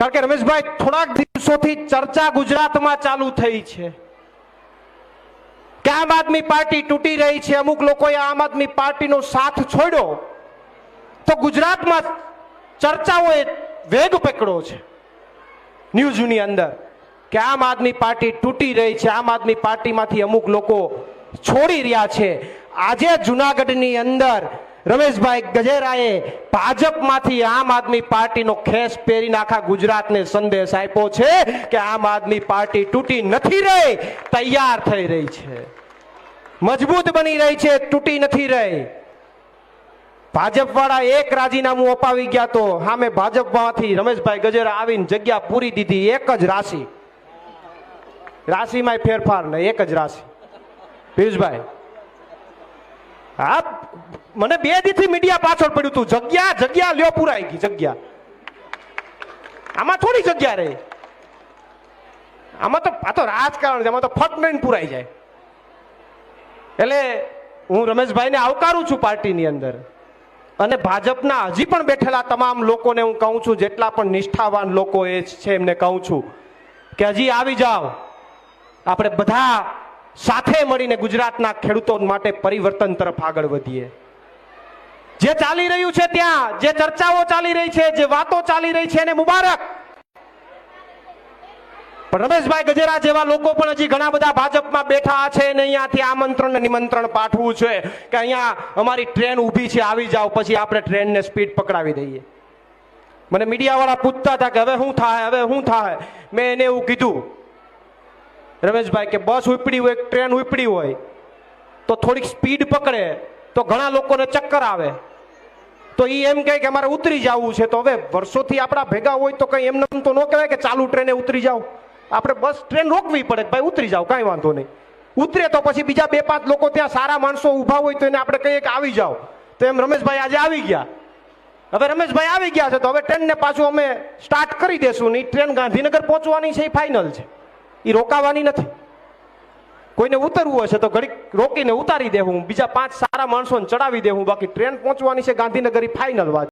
કારણ કે રમેશભાઈ થોડાક દિવસોથી ચર્ચા ગુજરાતમાં ચાલુ થઈ છે કે આમ આદમી પાર્ટી તૂટી રહી છે, અમુક લોકોએ આમ આદમી પાર્ટીનો સાથ છોડ્યો તો ગુજરાતમાં ચર્ચાઓએ વેગ પકડ્યો છે ન્યૂઝની અંદર કે આમ આદમી પાર્ટી તૂટી રહી છે, આમ આદમી પાર્ટીમાંથી અમુક લોકો છોડી રહ્યા છે। આજે જુનાગઢની અંદર રમેશભાઈ ગજેરાએ ભાજપમાંથી આમ આદમી પાર્ટીનો ખેસ પહેરીને આખા ગુજરાતને સંદેશ આપ્યો છે કે આમ આદમી પાર્ટી તૂટી નથી રહી, તૈયાર થઈ રહી છે, મજબૂત બની રહી છે, તૂટી નથી રહી। ભાજપ વાળા એક રાજીનામું અપાવી ગયા તો સામે ભાજપમાંથી રમેશભાઈ ગજેરા આવીને જગ્યા પૂરી દીધી। એક જ રાશિ, રાશિમાં ફેરફાર નહીં, એક જ રાશિ। પિયુષભાઈ, હા, મને 2 દીથી મીડિયા પાછળ પડ્યું હતું, જગ્યા લ્યો, પુરાઈ ગઈ જગ્યા, આમાં થોડી જગ્યા રહી, આમાં તો આ તો રાજકારણ છે, આમાં તો ફટ લઈને પુરાઈ જાય। એટલે હું રમેશભાઈને આવકારું છું પાર્ટીની અંદર, અને ભાજપના હજી પણ બેઠેલા તમામ લોકોને હું કહું છું, જેટલા પણ નિષ્ઠાવાન લોકો એ છે એમને કહું છું કે હજી આવી જાઓ, આપણે બધા સાથે મળીને ગુજરાતના ખેડૂતો માટે પરિવર્તન તરફ આગળ વધીએ। જે ચાલી રહ્યું છે ત્યાં, જે ચર્ચાઓ ચાલી રહી છે, જે વાતો ચાલી રહી છે એને મુબારક, પણ રમેશભાઈ ગજેરા જેવા લોકો પણ હજી ઘણા બધા ભાજપમાં બેઠા છે ને અહીંયાથી આમંત્રણ ને નિમંત્રણ પાઠવું છે કે અહીંયા અમારી ટ્રેન ઊભી છે, આવી જાઓ, પછી આપણે ટ્રેનને સ્પીડ પકડાવી દઈએ। મને મીડિયા વાળા પૂછતા હતા કે હવે શું થાય, હવે શું થાય, મેં એને એવું કીધું રમેશભાઈ કે બસ ઉપડી હોય, ટ્રેન ઉપડી હોય તો થોડીક સ્પીડ પકડે તો ઘણા લોકોને ચક્કર આવે, તો એ એમ કહે કે અમારે ઉતરી જવું છે, તો હવે વર્ષોથી આપણા ભેગા હોય તો કઈ એમને તો ન કહેવાય કે ચાલુ ટ્રેને ઉતરી જાઓ, આપણે બસ ટ્રેન રોકવી પડે, ભાઈ ઉતરી જાઓ, કાંઈ વાંધો નહીં। ઉતરે તો પછી બીજા 2-5 લોકો ત્યાં સારા માણસો ઊભા હોય તો એને આપણે કહીએ કે આવી જાઓ, તો એમ રમેશભાઈ આજે આવી ગયા। હવે રમેશભાઈ આવી ગયા છે તો હવે ટ્રેનને પાછું અમે સ્ટાર્ટ કરી દેશું ને ટ્રેન ગાંધીનગર પહોંચવાની છે, એ ફાઇનલ છે, એ રોકાવાની નથી। કોઈને ઉતરવું હશે તો ઘડીક રોકીને ઉતારી દેવું, બીજા 5 સારા માણસોને ચડાવી દેવું, બાકી ટ્રેન પહોંચવાની છે ગાંધીનગર, એ ફાઇનલ વાત।